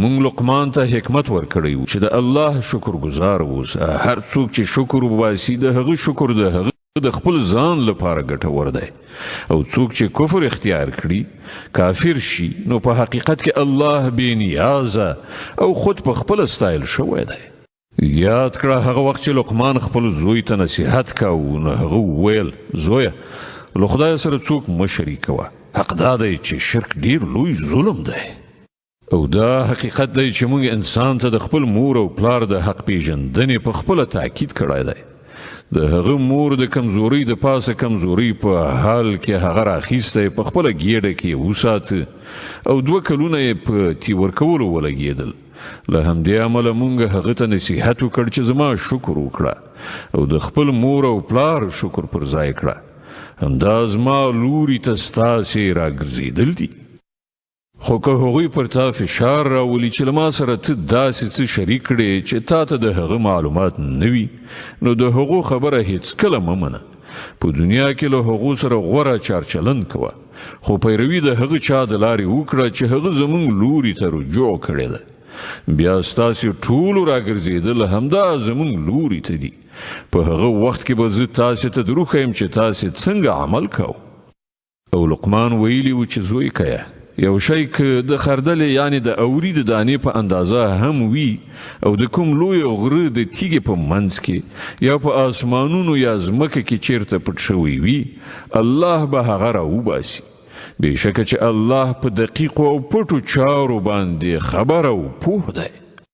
مونږ لقمان ته حکمت ورکړی و چې د الله شکر گزار اوسه. هر څوک چې شکر وباسي د هغه شکر د هغه د خپل ځان لپاره ګټور دی، او څوک چې کفر اختیار کړي کافر شي نو په حقیقت کې الله بې نیازه او خود په خپل استایل شوی دی. یاد کړه هغه وخت چې لقمان خپل زوی ته نصیحت کاوه نو هغه وویل زویه له خدای سره څوک مه شریکوه، حق دا دی چې شرک ډیر لوی ظلم دی. او دا حقیقت دی چې موږ انسان ته د خپل مور او پلار د حق پیژندنې په خپله تاکید کړی دی. د هغه مور د کمزوري د پاسه کمزوري په حال کې هغه راخیسته په خپله ګیډه کې وساته او 2 کلونه یې په تی ورکولو ولګېدل. له همدې امله موږ هغه ته نصیحت وکړ چې زما شکر وکړه او د خپل مور او پلار شکر پر ځای کړه. همدا زما لوري ته ستاسې راګرځېدل دي. خو که هغوی پر تا فشار راولي چې له ما سره ته داسې څه شریک کړې چې تا ته د هغه معلومات نه وي نو د هغو خبره هیڅکله مه منه. په دنیا کې له هغو سره غوره چارچلند کوه، خو پیروي د هغه چا د لارې وکړه چې هغه زموږ لوري ته رجوع کړې ده. بیا ستاسې ټولو راګرځېدل همدا زموږ لوري ته دي. په هغه وخت کې به زه تاسې ته دروښیم چې تاسې څنګه عمل کوو. او لقمان ویلي و چې زوی که یو شی که د خردلې یعنی د اوري د دانې په اندازه هم وي او د کوم لوی غره د تیږې په منځ کې یا په آسمانونو یا ځمکه کې چیرته پټ شوی وي الله به هغه راوباسي. بېشکه چې الله په دقیقو او پټو چارو باندې خبر او پوه دی.